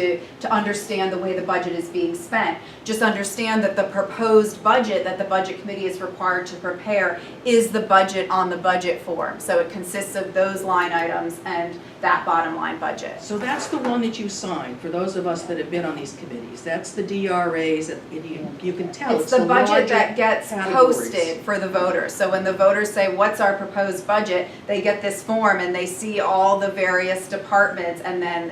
to understand the way the budget is being spent. Just understand that the proposed budget that the budget committee is required to prepare is the budget on the budget form. So it consists of those line items and that bottom line budget. So that's the one that you signed, for those of us that have been on these committees. That's the DRAs, that you can tell. It's the budget larger that gets categories. posted for the voters. So when the voters say, what's our proposed budget, they get this form and they see all the various departments and then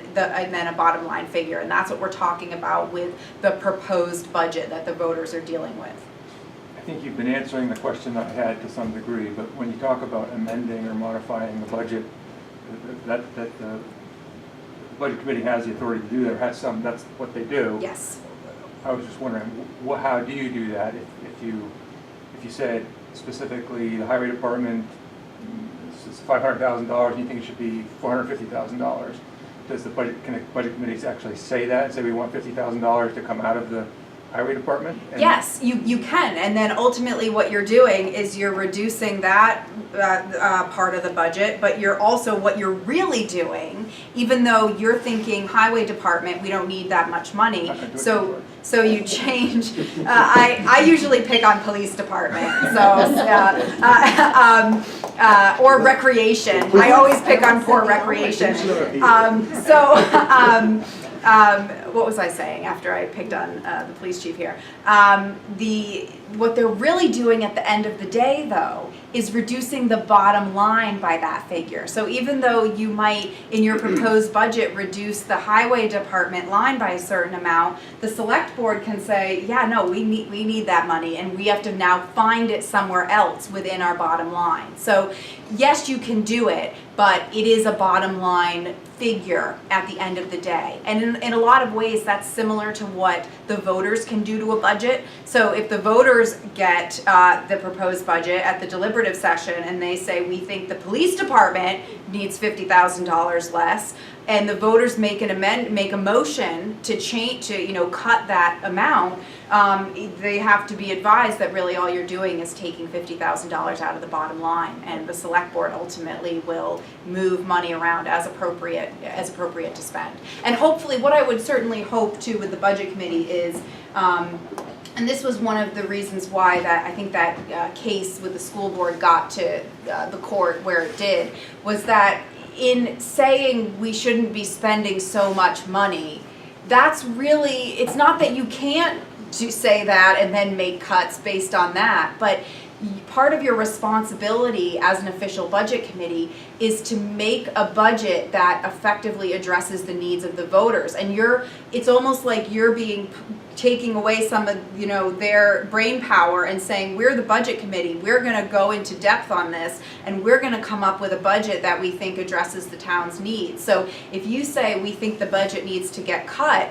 a bottom line figure. And that's what we're talking about with the proposed budget that the voters are dealing with. I think you've been answering the question I had to some degree, but when you talk about amending or modifying the budget, that the budget committee has the authority to do that, or has some, that's what they do. Yes. I was just wondering, how do you do that if you said specifically the highway department is $500,000 and you think it should be $450,000? Does the budget, can the budget committees actually say that and say we want $50,000 to come out of the highway department? And yes, you can, and then ultimately what you're doing is you're reducing that part of the budget, but what you're really doing, even though you're thinking highway department, we don't need that much money, so you change, I usually pick on police department, or recreation, I always pick on poor recreation. What was I saying after I picked on the police chief here? What they're really doing at the end of the day, though, is reducing the bottom line by that figure. So even though you might, in your proposed budget, reduce the highway department line by a certain amount, the select board can say, yeah, no, we need that money, and we have to now find it somewhere else within our bottom line. So yes, you can do it, but it is a bottom line figure at the end of the day. And in a lot of ways, that's similar to what the voters can do to a budget. So if the voters get the proposed budget at the deliberative session and they say, we think the police department needs $50,000 less, and the voters make a motion to cut that amount, they have to be advised that really all you're doing is taking $50,000 out of the bottom line, and the select board ultimately will move money around as appropriate to spend. And hopefully, what I would certainly hope too with the budget committee is, and this was one of the reasons why I think that case with the school board got to the court where it did, was that in saying we shouldn't be spending so much money, that's really, it's not that you can't say that and then make cuts based on that, but part of your responsibility as an official budget committee is to make a budget that effectively addresses the needs of the voters. And it's almost like you're taking away some of their brain power and saying, we're the budget committee, we're going to go into depth on this, and we're going to come up with a budget that we think addresses the town's needs. So if you say we think the budget needs to get cut,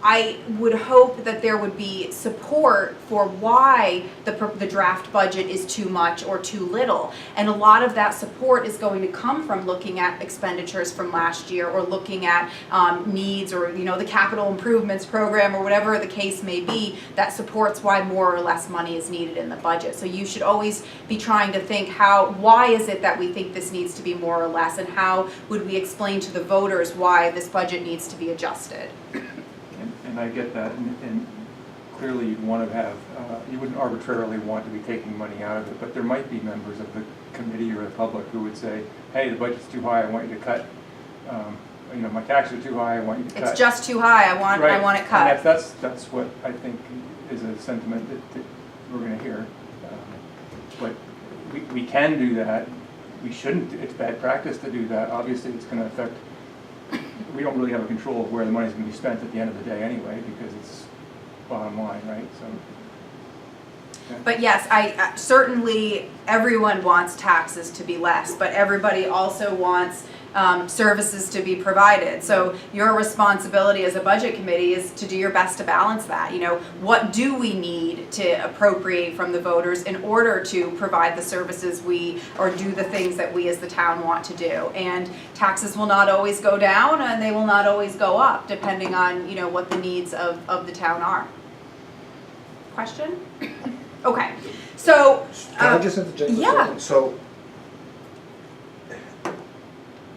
I would hope that there would be support for why the draft budget is too much or too little. And a lot of that support is going to come from looking at expenditures from last year, or looking at needs, or the capital improvements program, or whatever the case may be, that supports why more or less money is needed in the budget. So you should always be trying to think, why is it that we think this needs to be more or less, and how would we explain to the voters why this budget needs to be adjusted? And I get that, and clearly you'd want to have, you wouldn't arbitrarily want to be taking money out of it, but there might be members of the committee or the public who would say, hey, the budget's too high, I want you to cut, my taxes are too high, I want you to cut. It's just too high, I want it cut. And that's what I think is a sentiment that we're going to hear. But we can do that. We shouldn't, it's bad practice to do that. Obviously it's going to affect, we don't really have a control of where the money's going to be spent at the end of the day anyway, because it's bottom line, right? So. Yeah. But yes, I certainly everyone wants taxes to be less, but everybody also wants services to be provided. So your responsibility as a budget committee is to do your best to balance that. What do we need to appropriate from the voters in order to provide the services or do the things that we as the town want to do? And taxes will not always go down, and they will not always go up, depending on what the needs of the town are. Question? Okay. So can I just interject? Yeah. So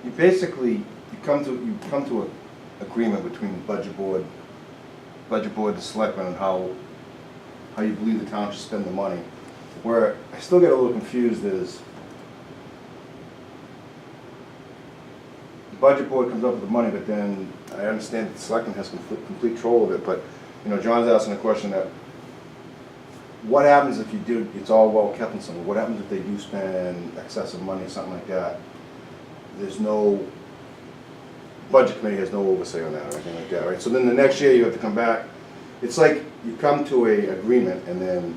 you basically you come to agreement between the budget board, the selectmen, and how you believe the town should spend the money. Where I still get a little confused is, the budget board comes up with the money, but then I understand that the selectmen has complete control of it, but, you know, John's asking a question that, what happens if you do, it's all well kept and something, what happens if they do spend excessive money, something like that? There's no, budget committee has no oversight on that or anything like that, right? So then the next year you have to come back, it's like you come to a agreement, and then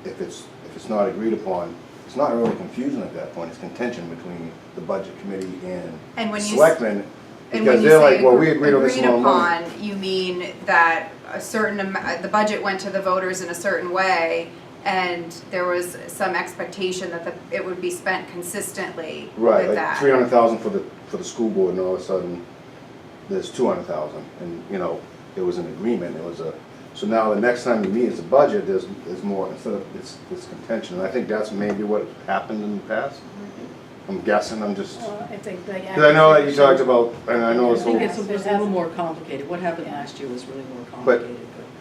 if it's not agreed upon, it's not really confusion at that point, it's contention between the budget committee and when you selectmen, And because when you they're say like, well, we agreed on this amount of money. upon, you mean that a certain the budget went to the voters in a certain way, and there was some expectation that it would be spent consistently Right, with like that. 300,000 for the school board, and all of a sudden, there's 200,000, and, you know, there was an agreement, so now the next time you meet as a budget, there's more, instead of, it's contention, and I think that's maybe what happened in the past. I'm guessing, I think they. because I know that you talked about, and I know I it's think whole, it's a little more complicated. What happened last year was really more complicated.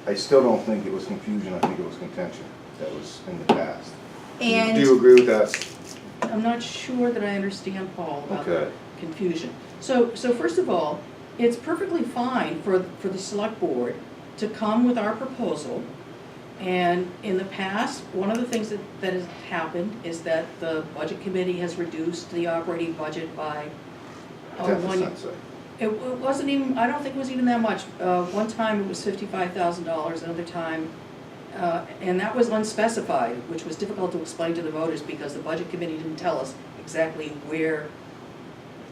I still don't think it was confusion, I think it was contention that was in the past. And Do you agree with that? I'm not sure that I understand, Paul, about Okay. the confusion. So first of all, it's perfectly fine for the select board to come with our proposal. And in the past, one of the things that has happened is that the budget committee has reduced the operating budget by 10%, say. It wasn't even, I don't think it was even that much. One time it was $55,000, another time, and that was unspecified, which was difficult to explain to the voters because the budget committee didn't tell us exactly where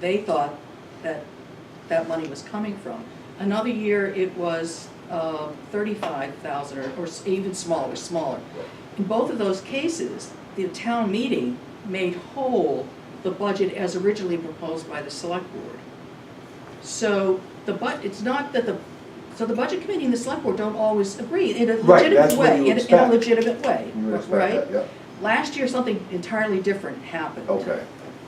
they thought that money was coming from. Another year it was 35,000 or even smaller. In both of those cases, the town meeting made whole the budget as originally proposed by the select board. So it's not that so the budget committee and the select board don't always agree in a Right, that's legitimate what way, you in a expect. legitimate way, You would expect right? that, yeah. Last year, something entirely different happened. Okay,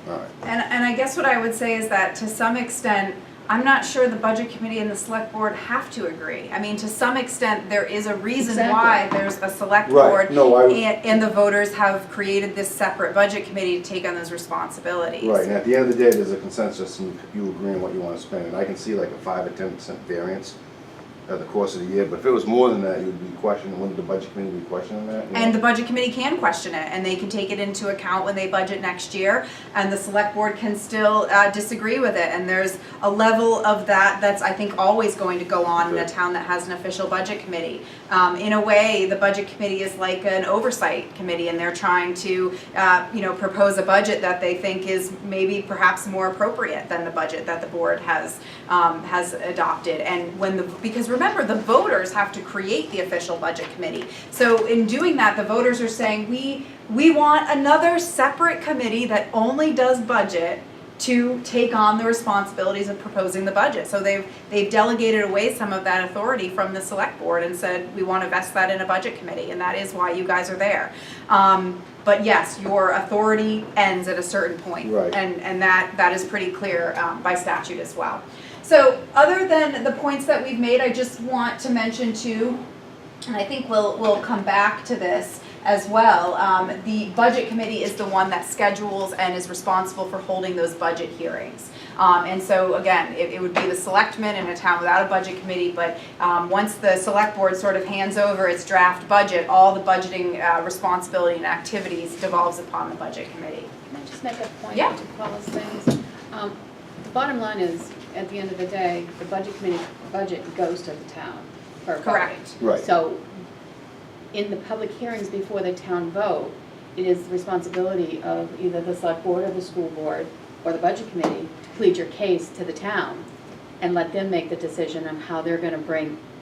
all right. And I guess what I would say is that to some extent, I'm not sure the budget committee and the select board have to agree. I mean, to some extent, there is a reason Exactly. why there's a select Right. board No, and the voters have created this separate budget committee to take on those responsibilities. Right, and at the end of the day, there's a consensus, and you agree on what you want to spend, and I can see like a 5 or 10% variance at the course of the year, but if it was more than that, you would be questioning, wouldn't the budget committee be questioning that? You know? And the budget committee can question it, and they can take it into account when they budget next year, and the select board can still disagree with it, and there's a level of that's, I think, always going to go on in a Okay. town that has an official budget committee. In a way, the budget committee is like an oversight committee, and they're trying to, propose a budget that they think is maybe perhaps more appropriate than the budget that the board has adopted, and because remember, the voters have to create the official budget committee. So in doing that, the voters are saying, we want another separate committee that only does budget to take on the responsibilities of proposing the budget. So they've delegated away some of that authority from the select board and said, we want to vest that in a budget committee, and that is why you guys are there. But yes, your authority ends at a certain point, Right. and that is pretty clear by statute as well. So other than the points that we've made, I just want to mention too, and I think we'll come back to this as well. The budget committee is the one that schedules and is responsible for holding those budget hearings. And so again, it would be the selectmen in a town without a budget committee, but once the select board sort of hands over its draft budget, all the budgeting responsibility and activities devolves upon the budget committee. Can I just make a point Yeah. to Paula's things? The bottom line is, at the end of the day, the budget committee budget goes to the town for voting. Correct. Right. So, in the public hearings before the town vote, it is the responsibility of either the select board or the school board or the budget committee to plead your case to the town and let them make the decision on how they're gonna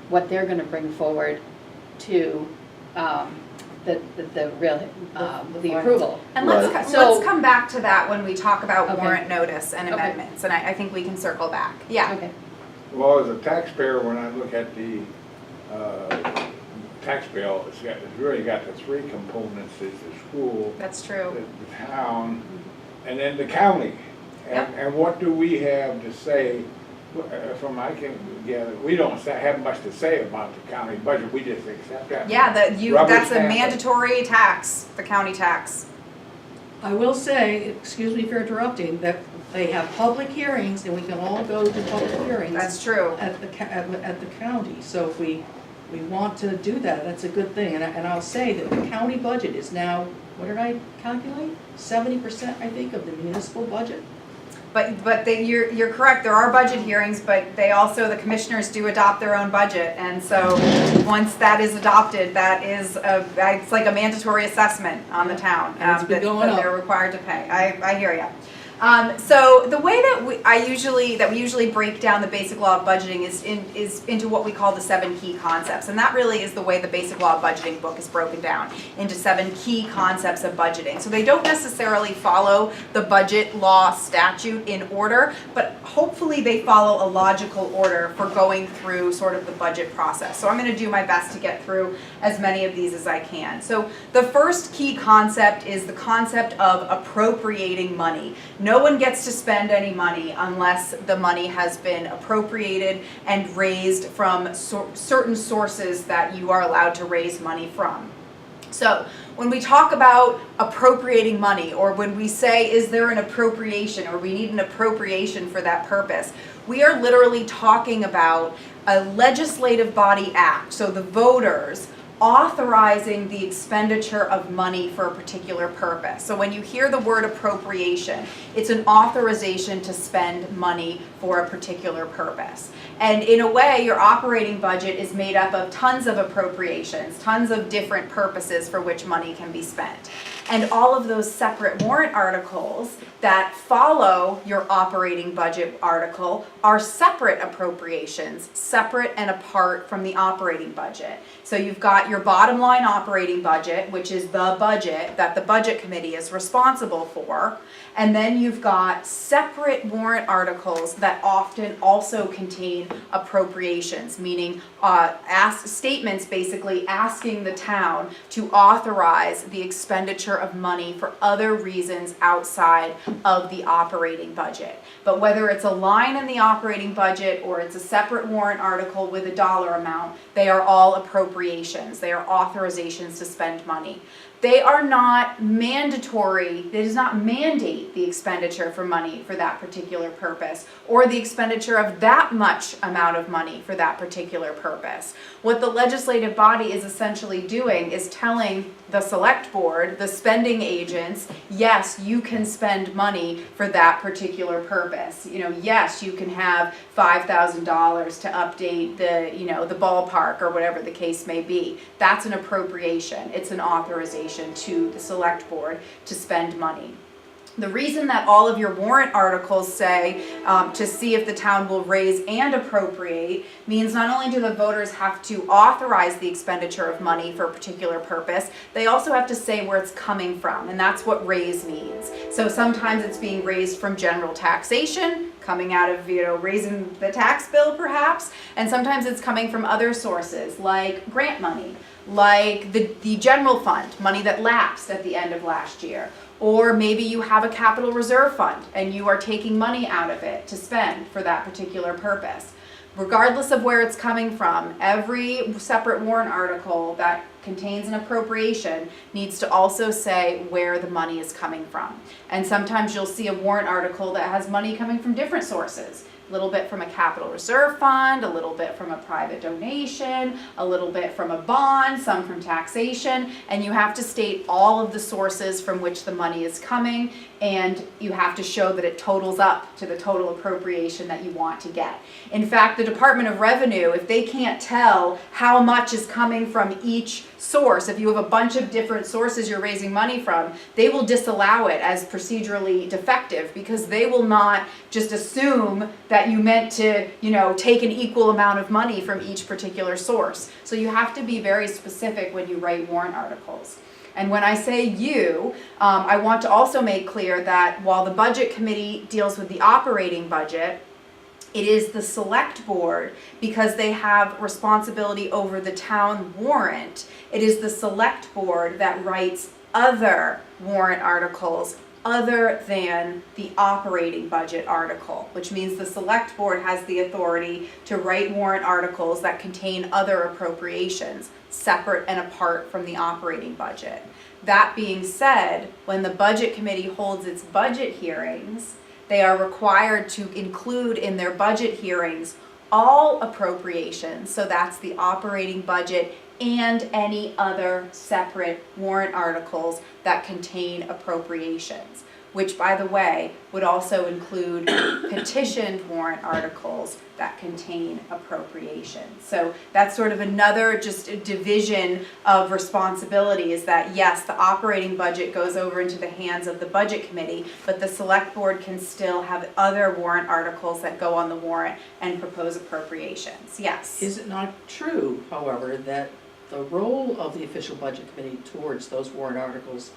what they're gonna bring forward to, the approval. And Right. let's come back to that when we talk about Okay. warrant notice and Okay. amendments, and I think we can circle back. Yeah. Okay. Well, as a taxpayer, when I look at the tax bill, it's really got the 3 components, it's the school, That's true. the town, and then the county. And what do we have to say From I can gather, we don't have much to say about the county budget, we just accept that. Yeah, Rubber that's a stamp it. mandatory tax, the county tax. I will say, excuse me for interrupting, that they have public hearings and we can all go to public hearings. That's true. At the county, so if we want to do that, that's a good thing, and I'll say that the county budget is now, what did I calculate? 70%, I think, of the municipal budget. But you're correct, there are budget hearings, but the commissioners do adopt their own budget, and so once that is adopted, it's like a mandatory assessment on the town. And it's been going that up. they're required to pay. I hear you. So the way that we usually break down the basic law of budgeting is into what we call the 7 key concepts, and that really is the way the basic law of budgeting book is broken down into 7 key concepts of budgeting. So they don't necessarily follow the budget law statute in order, but hopefully they follow a logical order for going through sort of the budget process. So I'm going to do my best to get through as many of these as I can. So the first key concept is the concept of appropriating money. No one gets to spend any money unless the money has been appropriated and raised from certain sources that you are allowed to raise money from. So when we talk about appropriating money, or when we say, is there an appropriation, or we need an appropriation for that purpose, we are literally talking about a legislative body act, so the voters authorizing the expenditure of money for a particular purpose. So when you hear the word appropriation, it's an authorization to spend money for a particular purpose. And in a way, your operating budget is made up of tons of appropriations, tons of different purposes for which money can be spent. And all of those separate warrant articles that follow your operating budget article are separate appropriations, separate and apart from the operating budget. So you've got your bottom line operating budget, which is the budget that the budget committee is responsible for. And then you've got separate warrant articles that often also contain appropriations, meaning statements basically asking the town to authorize the expenditure of money for other reasons outside of the operating budget. But whether it's a line in the operating budget or it's a separate warrant article with a dollar amount, they are all appropriations. They are authorizations to spend money. They are not mandatory, it does not mandate the expenditure for money for that particular purpose, or the expenditure of that much amount of money for that particular purpose. What the legislative body is essentially doing is telling the select board, the spending agents, yes, you can spend money for that particular purpose. Yes, you can have $5,000 to update the ballpark or whatever the case may be. That's an appropriation. It's an authorization to the select board to spend money. The reason that all of your warrant articles say to see if the town will raise and appropriate means not only do the voters have to authorize the expenditure of money for a particular purpose, they also have to say where it's coming from, and that's what raise means. So sometimes it's being raised from general taxation, coming out of, raising the tax bill perhaps, and sometimes it's coming from other sources like grant money, like the general fund, money that lapsed at the end of last year. Or maybe you have a capital reserve fund and you are taking money out of it to spend for that particular purpose. Regardless of where it's coming from, every separate warrant article that contains an appropriation needs to also say where the money is coming from. And sometimes you'll see a warrant article that has money coming from different sources. A little bit from a capital reserve fund, a little bit from a private donation, a little bit from a bond, some from taxation, and you have to state all of the sources from which the money is coming, and you have to show that it totals up to the total appropriation that you want to get. In fact, the Department of Revenue, if they can't tell how much is coming from each source, if you have a bunch of different sources you're raising money from, they will disallow it as procedurally defective, because they will not just assume that you meant to, take an equal amount of money from each particular source. So you have to be very specific when you write warrant articles. And when I say you, I want to also make clear that while the budget committee deals with the operating budget, it is the select board, because they have responsibility over the town warrant. It is the select board that writes other warrant articles other than the operating budget article, which means the select board has the authority to write warrant articles that contain other appropriations, separate and apart from the operating budget. That being said, when the budget committee holds its budget hearings, they are required to include in their budget hearings all appropriations, so that's the operating budget and any other separate warrant articles that contain appropriations, which, by the way, would also include petitioned warrant articles that contain appropriations. So that's sort of another just a division of responsibility, is that yes, the operating budget goes over into the hands of the budget committee, but the select board can still have other warrant articles that go on the warrant and propose appropriations. Yes. Is it not true, however, that the role of the official budget committee towards those warrant articles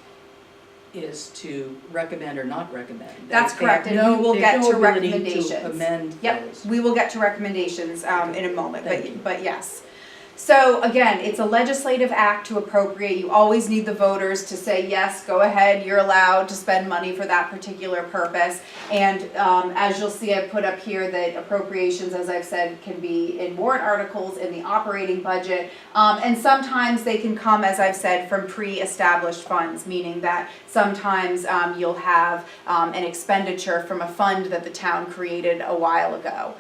is to recommend or not recommend? That's They correct, have and we will they get have no to ability recommendations. to amend Yep, those. we will get to recommendations in a moment, Thank you. but yes. So again, it's a legislative act to appropriate. You always need the voters to say, yes, go ahead, you're allowed to spend money for that particular purpose. And as you'll see, I put up here that appropriations, as I've said, can be in warrant articles, in the operating budget. And sometimes they can come, as I've said, from pre-established funds, meaning that sometimes you'll have an expenditure from a fund that the town created a while ago.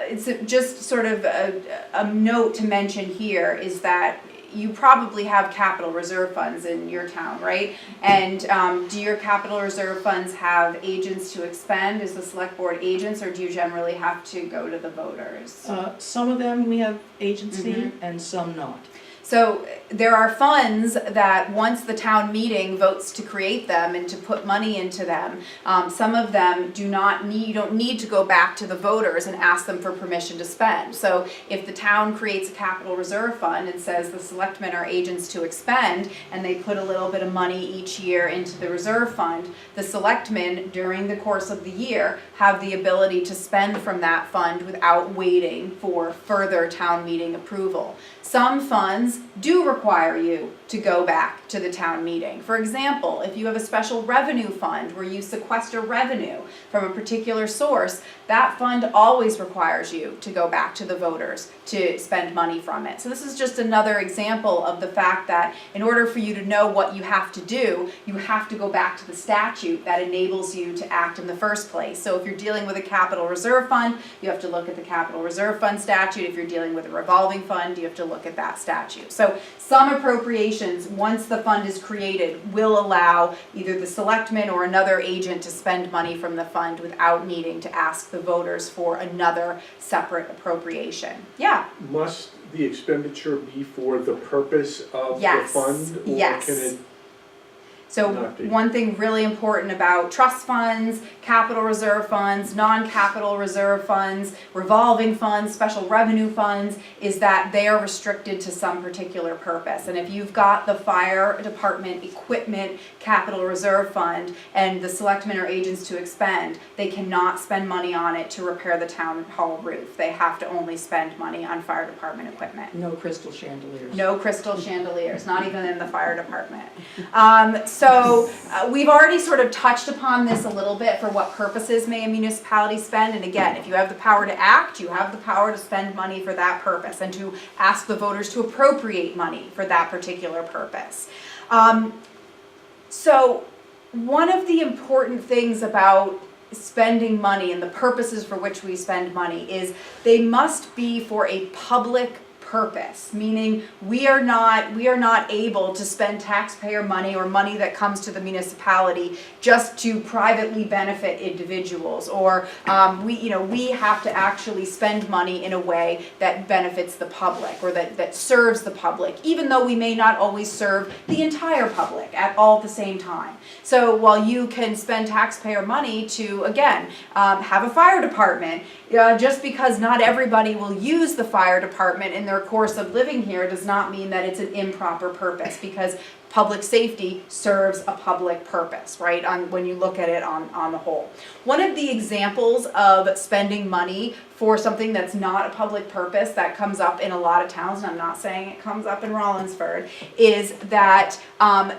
It's just sort of a note to mention here is that you probably have capital reserve funds in your town, right? And do your capital reserve funds have agents to expend? Is the select board agents, or do you generally have to go to the voters? Some of them we have agency Mhm. and some not. So there are funds that once the town meeting votes to create them and to put money into them, some of them you don't need to go back to the voters and ask them for permission to spend. So if the town creates a capital reserve fund and says the selectmen are agents to expend, and they put a little bit of money each year into the reserve fund, the selectmen during the course of the year have the ability to spend from that fund without waiting for further town meeting approval. Some funds do require you to go back to the town meeting. For example, if you have a special revenue fund where you sequester revenue from a particular source, that fund always requires you to go back to the voters to spend money from it. So this is just another example of the fact that in order for you to know what you have to do, you have to go back to the statute that enables you to act in the first place. So if you're dealing with a capital reserve fund, you have to look at the capital reserve fund statute. If you're dealing with a revolving fund, you have to look at that statute. So some appropriations, once the fund is created, will allow either the selectman or another agent to spend money from the fund without needing to ask the voters for another separate appropriation. Yeah. Must the expenditure be for the purpose of the Yes. fund? Or Yes. can it So not be? one thing really important about trust funds, capital reserve funds, non-capital reserve funds, revolving funds, special revenue funds, is that they are restricted to some particular purpose. And if you've got the fire department equipment capital reserve fund and the selectmen are agents to expend, they cannot spend money on it to repair the town hall roof. They have to only spend money on fire department equipment. No crystal chandeliers. No crystal chandeliers, not even in the fire department. So we've already sort of touched upon this a little bit for what purposes may a municipality spend. And again, if you have the power to act, you have the power to spend money for that purpose and to ask the voters to appropriate money for that particular purpose. So one of the important things about spending money and the purposes for which we spend money is they must be for a public purpose, meaning we are not able to spend taxpayer money or money that comes to the municipality just to privately benefit individuals, or we have to actually spend money in a way that benefits the public or that serves the public, even though we may not always serve the entire public at all at the same time. So while you can spend taxpayer money to, again, have a fire department, just because not everybody will use the fire department in their course of living here does not mean that it's an improper purpose, because public safety serves a public purpose, right, when you look at it on the whole. One of the examples of spending money for something that's not a public purpose that comes up in a lot of towns, and I'm not saying it comes up in Rollinsford, is that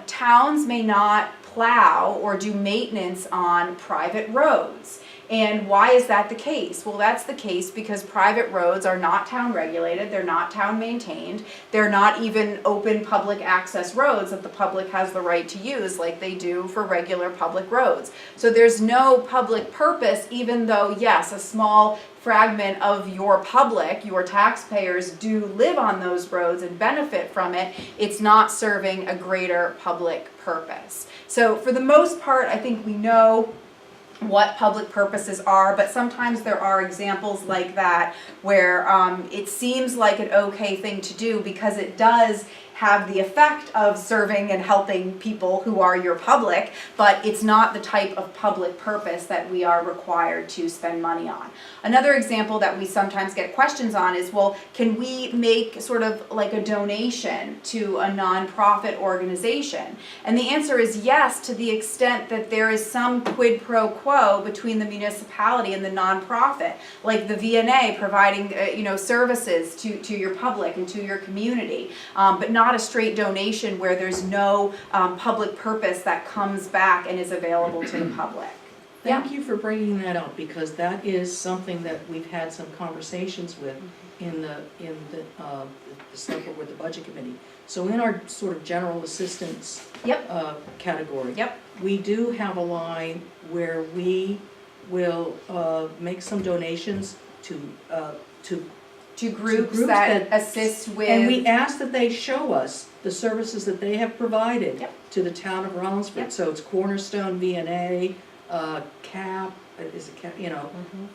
towns may not plow or do maintenance on private roads. And why is that the case? Well, that's the case because private roads are not town regulated, they're not town maintained, they're not even open public access roads that the public has the right to use like they do for regular public roads. So there's no public purpose, even though, yes, a small fragment of your public, your taxpayers, do live on those roads and benefit from it. It's not serving a greater public purpose. So for the most part, I think we know what public purposes are, but sometimes there are examples like that where it seems like an okay thing to do because it does have the effect of serving and helping people who are your public, but it's not the type of public purpose that we are required to spend money on. Another example that we sometimes get questions on is, well, can we make sort of like a donation to a nonprofit organization? And the answer is yes, to the extent that there is some quid pro quo between the municipality and the nonprofit, like the VNA providing services to your public and to your community, but not a straight donation where there's no public purpose that comes back and is available to the public. Thank you for bringing that up, because that is something that we've had some conversations with in the select board with the budget committee. So in our sort of general assistance category, we do have a line where we will make some donations to groups that assist with, and we ask that they show us the services that they have provided to the town of Rollinsford. Yep. So it's Cornerstone, VNA, CAP,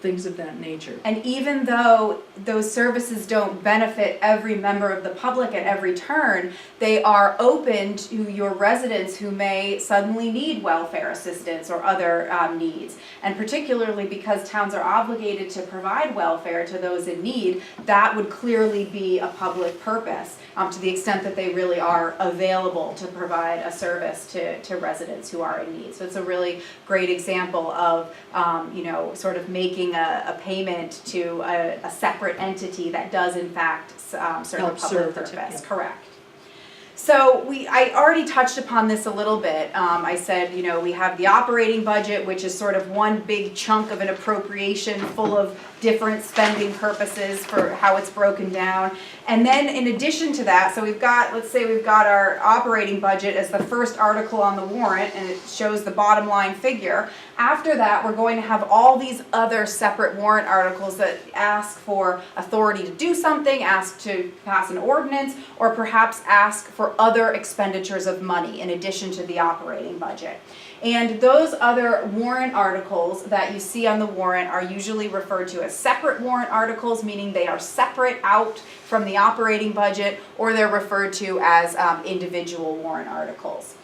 things of that nature. and even though those services don't benefit every member of the public at every turn, they are open to your residents who may suddenly need welfare assistance or other needs. And particularly because towns are obligated to provide welfare to those in need, that would clearly be a public purpose to the extent that they really are available to provide a service to residents who are in need. So it's a really great example of sort of making a payment to a separate entity that does in fact serve a Help public serve the purpose. town. Correct. So I already touched upon this a little bit. I said, we have the operating budget, which is sort of one big chunk of an appropriation full of different spending purposes for how it's broken down. And then in addition to that, so let's say we've got our operating budget as the first article on the warrant, and it shows the bottom line figure. After that, we're going to have all these other separate warrant articles that ask for authority to do something, ask to pass an ordinance, or perhaps ask for other expenditures of money in addition to the operating budget. And those other warrant articles that you see on the warrant are usually referred to as separate warrant articles, meaning they are separate out from the operating budget, or they're referred to as individual warrant articles.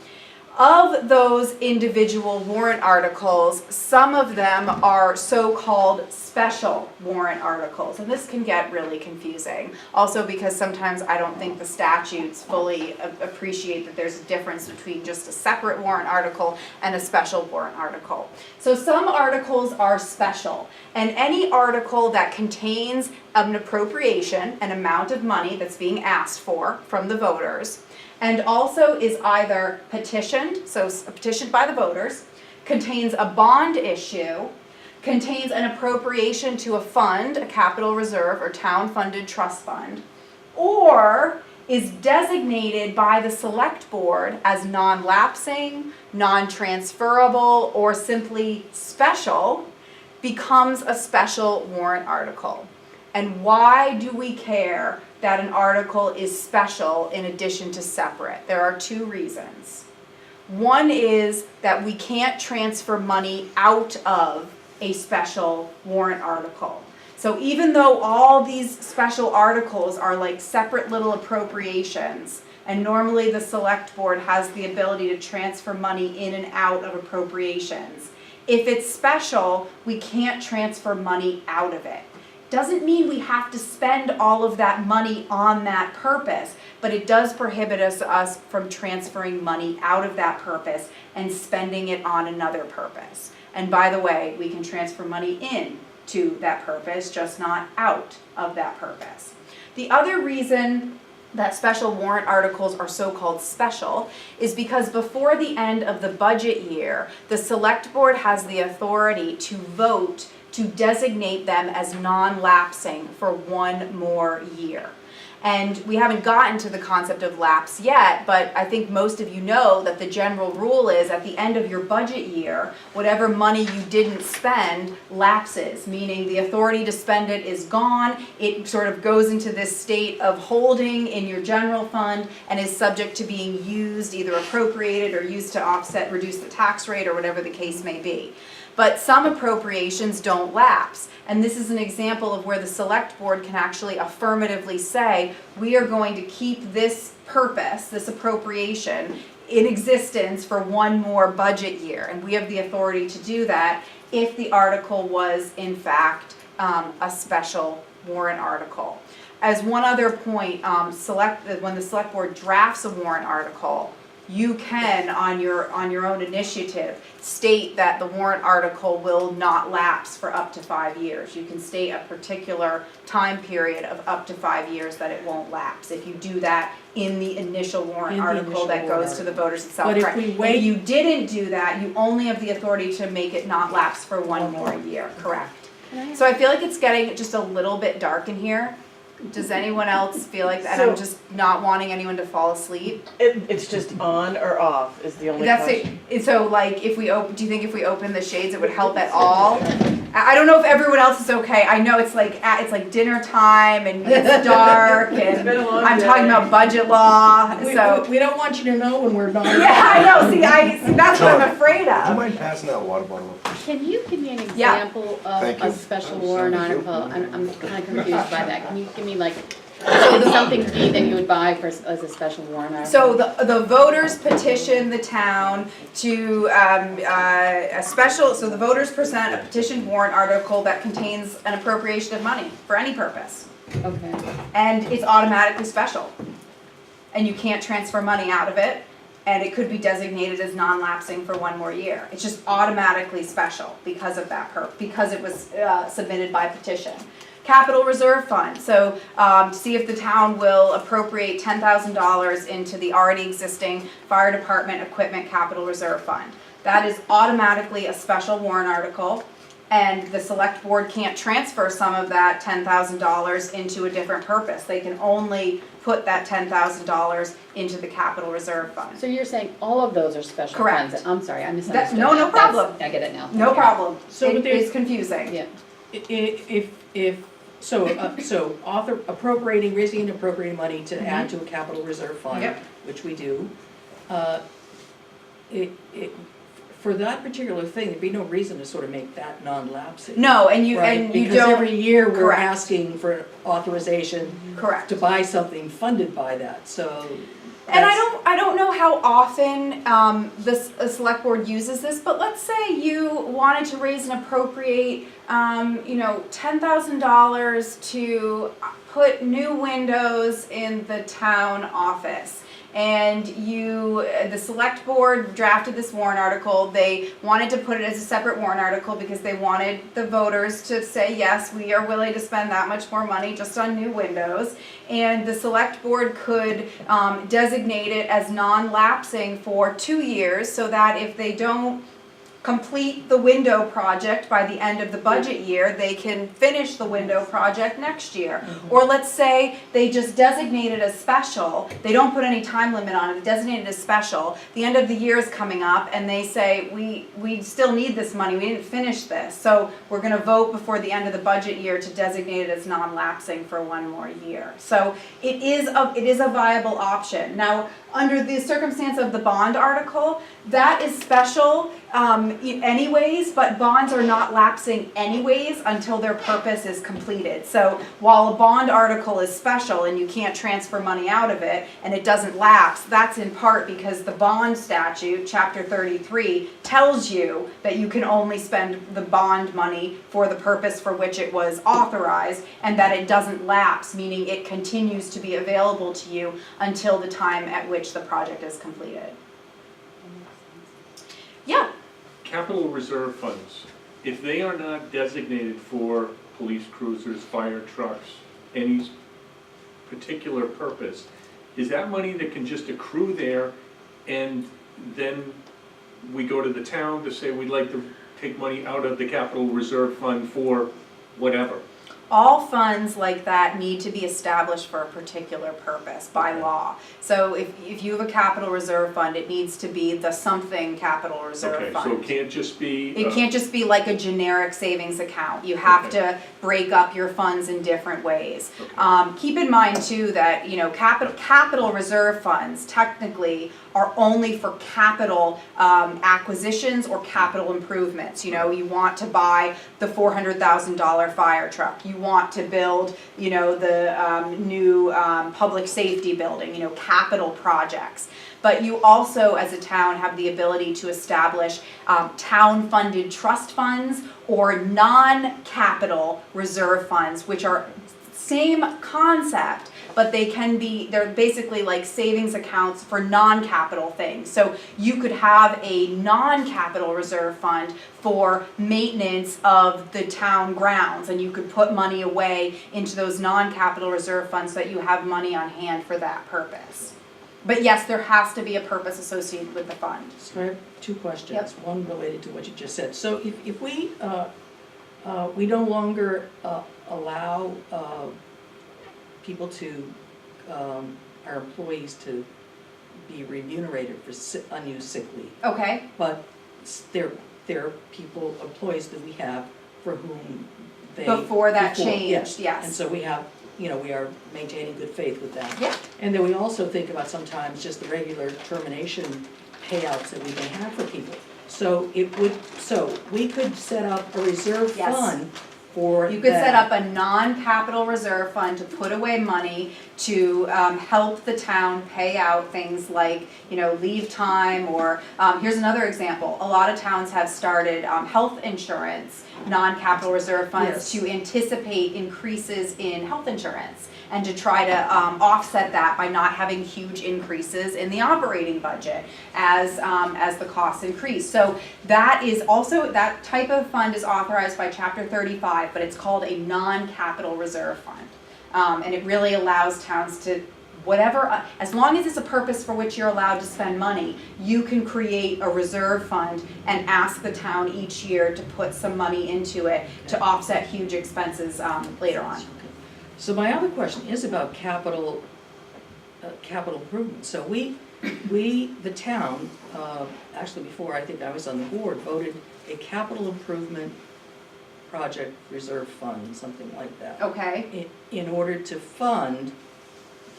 Of those individual warrant articles, some of them are so-called special warrant articles, and this can get really confusing. Also because sometimes I don't think the statutes fully appreciate that there's a difference between just a separate warrant article and a special warrant article. So some articles are special, and any article that contains an appropriation, an amount of money that's being asked for from the voters, and also is either petitioned, so petitioned by the voters, contains a bond issue, contains an appropriation to a fund, a capital reserve or town-funded trust fund, or is designated by the select board as non-lapsing, non-transferable, or simply special, becomes a special warrant article. And why do we care that an article is special in addition to separate? There are two reasons. One is that we can't transfer money out of a special warrant article. So even though all these special articles are like separate little appropriations, and normally the select board has the ability to transfer money in and out of appropriations, if it's special, we can't transfer money out of it. Doesn't mean we have to spend all of that money on that purpose, but it does prohibit us from transferring money out of that purpose and spending it on another purpose. And by the way, we can transfer money in to that purpose, just not out of that purpose. The other reason that special warrant articles are so-called special is because before the end of the budget year, the select board has the authority to vote to designate them as non-lapsing for one more year. And we haven't gotten to the concept of lapse yet, but I think most of you know that the general rule is at the end of your budget year, whatever money you didn't spend lapses, meaning the authority to spend it is gone. It sort of goes into this state of holding in your general fund and is subject to being used, either appropriated or used to offset, reduce the tax rate or whatever the case may be. But some appropriations don't lapse. And this is an example of where the select board can actually affirmatively say, we are going to keep this purpose, this appropriation, in existence for one more budget year. And we have the authority to do that if the article was in fact a special warrant article. As one other point, when the select board drafts a warrant article, you can, on your own initiative, state that the warrant article will not lapse for up to 5 years. You can state a particular time period of up to 5 years that it won't lapse. If you do that in the initial warrant article that goes to the voters itself. But if we wait, if you didn't do that, you only have the authority to make it not lapse for one more year, correct? So I feel like it's getting just a little bit dark in here. Does anyone else feel like that? And I'm just not wanting anyone to fall asleep. It's just on or off is the only That's question. it. So like, if we open, do you think if we open the shades, it would help at all? I don't know if everyone else is okay. I know it's like dinner time and it's dark and been a long I'm day. talking about budget law. So we don't want you to know when we're not. yeah, I know. See, that's what I'm afraid Do you of. mind passing that water bottle up? Can you give me an Yeah. example of Thank a you. special Oh, warrant thank you. article? I'm kind of confused by that. Can you give me like, something that you would buy for, as a special warrant article? So the voters petition the town to so the voters present a petition warrant article that contains an appropriation of money for any purpose. Okay, And it's automatically special. And you can't transfer money out of it, and it could be designated as non-lapsing for one more year. It's just automatically special because of that because it was submitted by petition. Capital Reserve Fund, so to see if the town will appropriate $10,000 into the already existing fire department equipment capital reserve fund. That is automatically a special warrant article, and the select board can't transfer some of that $10,000 into a different purpose. They can only put that $10,000 into the capital reserve fund. so you're saying all of those are special Correct. funds? I'm sorry, I misunderstood. no that. problem. I get it now. No Okay. problem. So It there's- is confusing. Yeah. So appropriating, raising and appropriating money to add to a capital reserve fund, Yep. which we do. For that particular thing, there'd be no reason to sort of make that non-lapsing. No, and you Right, and you because don't. every year we're Correct. asking for authorization Correct. to buy something funded by that, so. And that's- I don't know how often a select board uses this, but let's say you wanted to raise and appropriate, $10,000 to put new windows in the town office. And the select board drafted this warrant article. They wanted to put it as a separate warrant article because they wanted the voters to say, yes, we are willing to spend that much more money just on new windows. And the select board could designate it as non-lapsing for 2 years so that if they don't complete the window project by the end of the budget year, they can finish the window project next year. Or let's say they just designate it as special, they don't put any time limit on it, they designate it as special, the end of the year is coming up and they say, we still need this money, we didn't finish this, so we're gonna vote before the end of the budget year to designate it as non-lapsing for one more year. So it is a viable option. Now, under the circumstance of the bond article, that is special anyways, but bonds are not lapsing anyways until their purpose is completed. So while a bond article is special and you can't transfer money out of it and it doesn't lapse, that's in part because the bond statute, chapter 33, tells you that you can only spend the bond money for the purpose for which it was authorized and that it doesn't lapse, meaning it continues to be available to you until the time at which the project is completed. Yeah. Capital reserve funds, if they are not designated for police cruisers, fire trucks, any particular purpose, is that money that can just accrue there and then we go to the town to say we'd like to take money out of the capital reserve fund for whatever? All funds like that need to be established for a particular purpose by Okay. law. So if you have a capital reserve fund, it needs to be the something capital reserve Okay, fund. so it can't just be. It can't just be like a generic savings account. You have Okay. to break up your funds in different ways. Okay. Keep in mind too that, you know, capital reserve funds technically are only for capital acquisitions or capital improvements. You know, you want to buy the $400,000 fire truck. You want to build, you know, the new public safety building, you know, capital projects. But you also, as a town, have the ability to establish town-funded trust funds or non-capital reserve funds, which are same concept, but they're basically like savings accounts for non-capital things. So you could have a non-capital reserve fund for maintenance of the town grounds, and you could put money away into those non-capital reserve funds so that you have money on hand for that purpose. But yes, there has to be a purpose associated with the fund. So I have two questions, Yep. one related to what you just said. So if we no longer allow people to, our employees to be remunerated for unused sick leave, Okay, but there are people, employees that we have for whom they. before that yes. changed, And yes. so we have, you know, we are maintaining good faith with that. Yeah. And then we also think about sometimes just the regular termination payouts that we may have for people. So we could set up a reserve Yes. fund for You could set that. up a non-capital reserve fund to put away money to help the town pay out things like, you know, leave time or, here's another example. A lot of towns have started health insurance, non-capital reserve funds Yes. to anticipate increases in health insurance and to try to offset that by not having huge increases in the operating budget as the costs increase. So that is also, that type of fund is authorized by Chapter 35, but it's called a non-capital reserve fund. And it really allows towns to, whatever, as long as it's a purpose for which you're allowed to spend money, you can create a reserve fund and ask the town each year to put some money into it to offset huge expenses later on. So my other question is about capital improvement. So we, the town, actually before I think I was on the board, voted a capital improvement project reserve fund, something like that. Okay, In order to fund,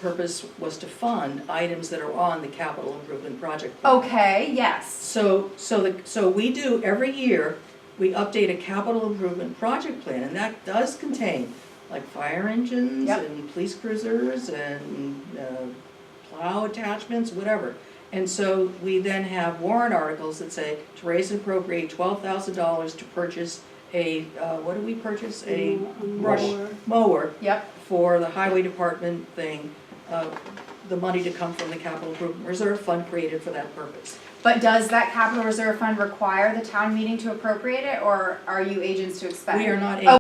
purpose was to fund items that are on the capital improvement project plan. okay, yes. So we do, every year, we update a capital improvement project plan, and that does contain like fire engines Yep. and police cruisers and plow attachments, whatever. And so we then have warrant articles that say to raise and appropriate $12,000 to purchase a, what do we purchase? A brush mower Yep, for the highway department thing, the money to come from the capital improvement reserve fund created for that purpose. but does that capital reserve fund require the town meeting to appropriate it, or are you agents to expect? We are not Oh,